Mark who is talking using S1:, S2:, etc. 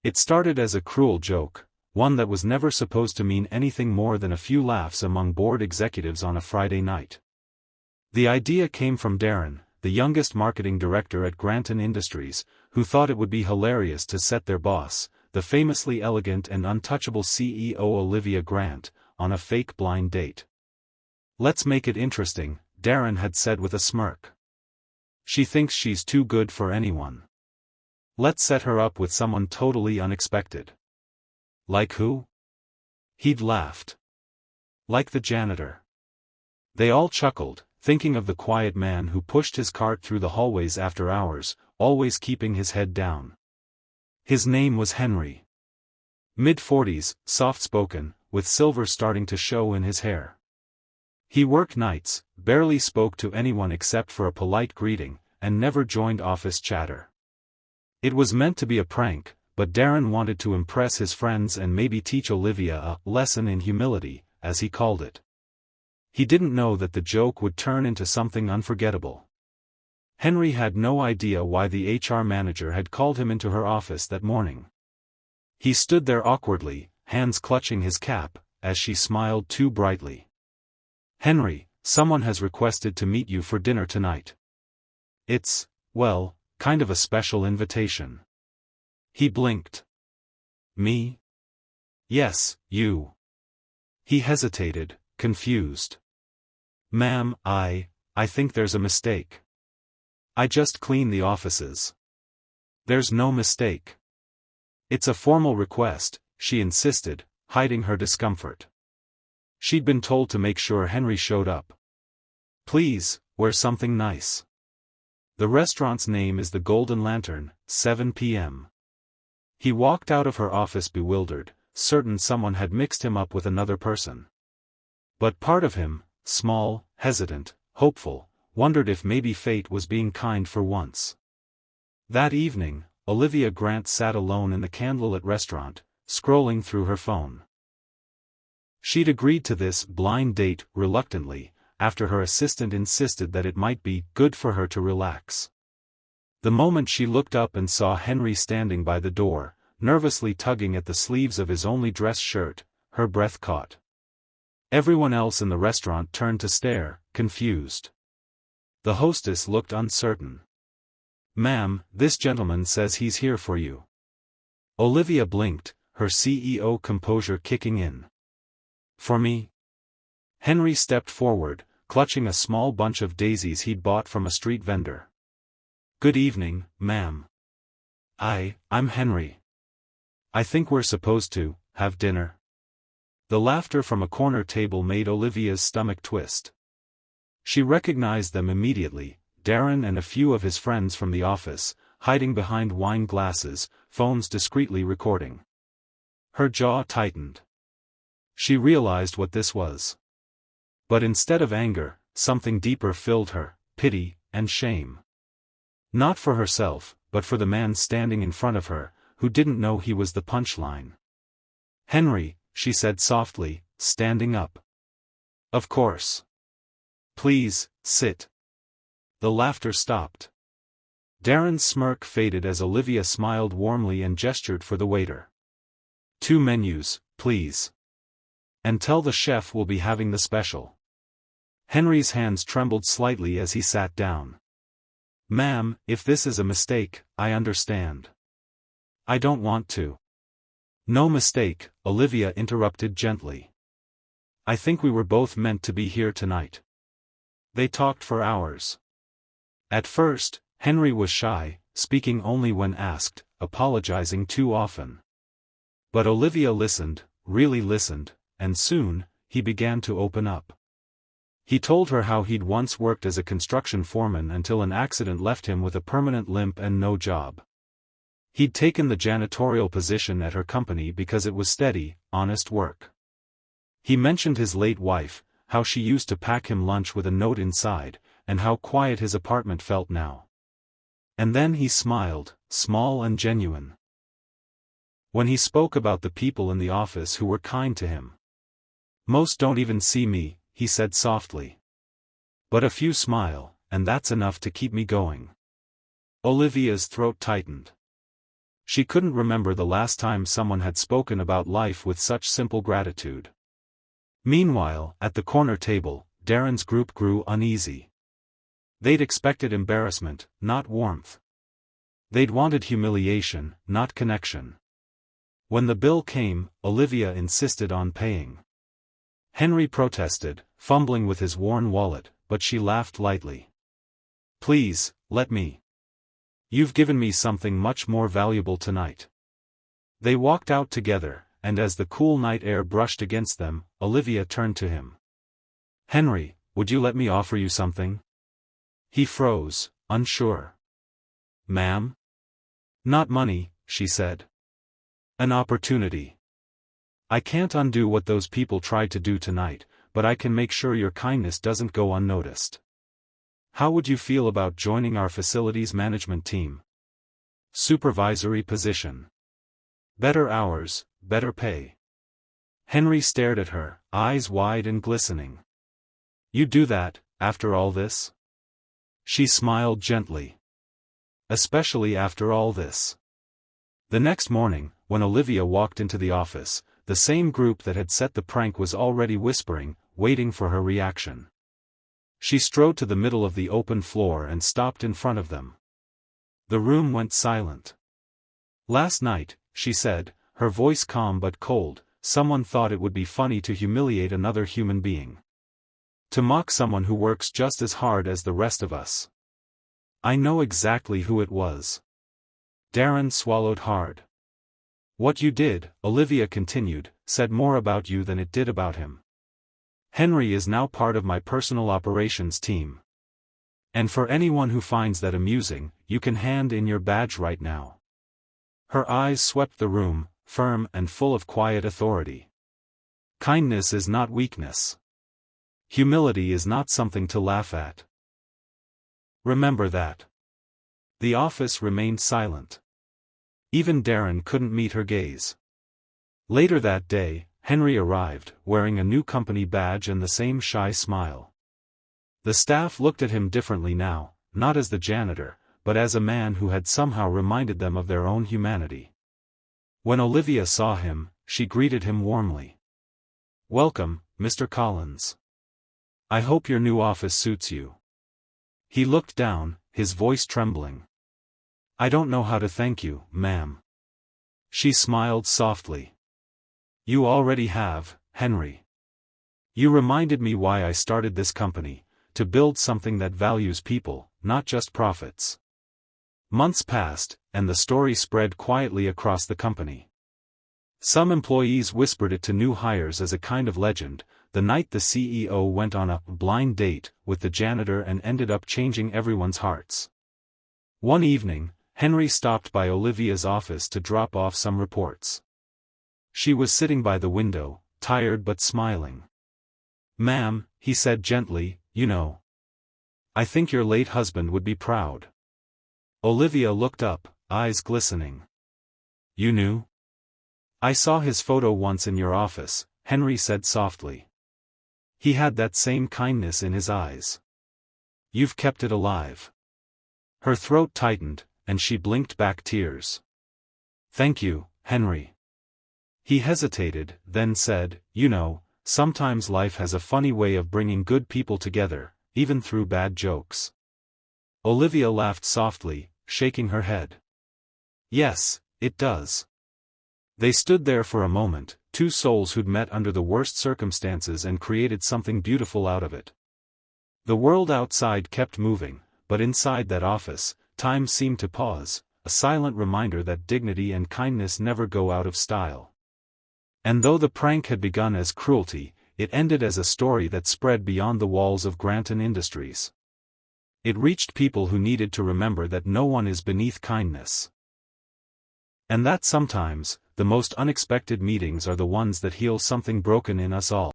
S1: It started as a cruel joke, one that was never supposed to mean anything more than a few laughs among board executives on a Friday night. The idea came from Darren, the youngest marketing director at Granton Industries, who thought it would be hilarious to set their boss, the famously elegant and untouchable CEO Olivia Grant, on a fake blind date. "Let's make it interesting," Darren had said with a smirk. "She thinks she's too good for anyone. Let's set her up with someone totally unexpected." "Like who?" He'd laughed. "Like the janitor." They all chuckled, thinking of the quiet man who pushed his cart through the hallways after hours, always keeping his head down. His name was Henry. Mid-40s, soft-spoken, with silver starting to show in his hair. He worked nights, barely spoke to anyone except for a polite greeting, and never joined office chatter. It was meant to be a prank, but Darren wanted to impress his friends and maybe teach Olivia a lesson in humility, as he called it. He didn't know that the joke would turn into something unforgettable. Henry had no idea why the HR manager had called him into her office that morning. He stood there awkwardly, hands clutching his cap, as she smiled too brightly. "Henry, someone has requested to meet you for dinner tonight. It's, well, kind of a special invitation." He blinked. "Me?" "Yes, you." He hesitated, confused. "Ma'am, I think there's a mistake. I just clean the offices." "There's no mistake. It's a formal request," she insisted, hiding her discomfort. She'd been told to make sure Henry showed up. "Please, wear something nice. The restaurant's name is the Golden Lantern, 7 p.m. He walked out of her office bewildered, certain someone had mixed him up with another person. But part of him, small, hesitant, hopeful, wondered if maybe fate was being kind for once. That evening, Olivia Grant sat alone in the candlelit restaurant, scrolling through her phone. She'd agreed to this blind date reluctantly, after her assistant insisted that it might be good for her to relax. The moment she looked up and saw Henry standing by the door, nervously tugging at the sleeves of his only dress shirt, her breath caught. Everyone else in the restaurant turned to stare, confused. The hostess looked uncertain. "Ma'am, this gentleman says he's here for you." Olivia blinked, her CEO composure kicking in. "For me?" Henry stepped forward, clutching a small bunch of daisies he'd bought from a street vendor. "Good evening, ma'am. I'm Henry. I think we're supposed to have dinner." The laughter from a corner table made Olivia's stomach twist. She recognized them immediately, Darren and a few of his friends from the office, hiding behind wine glasses, phones discreetly recording. Her jaw tightened. She realized what this was. But instead of anger, something deeper filled her, pity, and shame. Not for herself, but for the man standing in front of her, who didn't know he was the punchline. "Henry," she said softly, standing up. "Of course. Please, sit." The laughter stopped. Darren's smirk faded as Olivia smiled warmly and gestured for the waiter. "2 menus, please. And tell the chef we'll be having the special." Henry's hands trembled slightly as he sat down. "Ma'am, if this is a mistake, I understand. I don't want to." "No mistake," Olivia interrupted gently. "I think we were both meant to be here tonight." They talked for hours. At first, Henry was shy, speaking only when asked, apologizing too often. But Olivia listened, really listened, and soon, he began to open up. He told her how he'd once worked as a construction foreman until an accident left him with a permanent limp and no job. He'd taken the janitorial position at her company because it was steady, honest work. He mentioned his late wife, how she used to pack him lunch with a note inside, and how quiet his apartment felt now. And then he smiled, small and genuine. When he spoke about the people in the office who were kind to him. "Most don't even see me," he said softly. "But a few smile, and that's enough to keep me going." Olivia's throat tightened. She couldn't remember the last time someone had spoken about life with such simple gratitude. Meanwhile, at the corner table, Darren's group grew uneasy. They'd expected embarrassment, not warmth. They'd wanted humiliation, not connection. When the bill came, Olivia insisted on paying. Henry protested, fumbling with his worn wallet, but she laughed lightly. "Please, let me. You've given me something much more valuable tonight." They walked out together, and as the cool night air brushed against them, Olivia turned to him. "Henry, would you let me offer you something?" He froze, unsure. "Ma'am?" "Not money," she said. "An opportunity. I can't undo what those people tried to do tonight, but I can make sure your kindness doesn't go unnoticed. How would you feel about joining our facilities management team? Supervisory position. Better hours, better pay." Henry stared at her, eyes wide and glistening. "You'd do that, after all this?" She smiled gently. "Especially after all this." The next morning, when Olivia walked into the office, the same group that had set the prank was already whispering, waiting for her reaction. She strode to the middle of the open floor and stopped in front of them. The room went silent. "Last night," she said, her voice calm but cold, "someone thought it would be funny to humiliate another human being. To mock someone who works just as hard as the rest of us. I know exactly who it was." Darren swallowed hard. "What you did," Olivia continued, "said more about you than it did about him. Henry is now part of my personal operations team. And for anyone who finds that amusing, you can hand in your badge right now." Her eyes swept the room, firm and full of quiet authority. Kindness is not weakness. Humility is not something to laugh at. Remember that. The office remained silent. Even Darren couldn't meet her gaze. Later that day, Henry arrived, wearing a new company badge and the same shy smile. The staff looked at him differently now, not as the janitor, but as a man who had somehow reminded them of their own humanity. When Olivia saw him, she greeted him warmly. "Welcome, Mr. Collins. I hope your new office suits you." He looked down, his voice trembling. "I don't know how to thank you, ma'am." She smiled softly. "You already have, Henry. You reminded me why I started this company, to build something that values people, not just profits." Months passed, and the story spread quietly across the company. Some employees whispered it to new hires as a kind of legend, the night the CEO went on a blind date with the janitor and ended up changing everyone's hearts. One evening, Henry stopped by Olivia's office to drop off some reports. She was sitting by the window, tired but smiling. "Ma'am," he said gently, "you know. I think your late husband would be proud." Olivia looked up, eyes glistening. "You knew?" "I saw his photo once in your office," Henry said softly. "He had that same kindness in his eyes. You've kept it alive." Her throat tightened, and she blinked back tears. "Thank you, Henry." He hesitated, then said, "You know, sometimes life has a funny way of bringing good people together, even through bad jokes." Olivia laughed softly, shaking her head. "Yes, it does." They stood there for a moment, two souls who'd met under the worst circumstances and created something beautiful out of it. The world outside kept moving, but inside that office, time seemed to pause, a silent reminder that dignity and kindness never go out of style. And though the prank had begun as cruelty, it ended as a story that spread beyond the walls of Granton Industries. It reached people who needed to remember that no one is beneath kindness. And that sometimes, the most unexpected meetings are the ones that heal something broken in us all.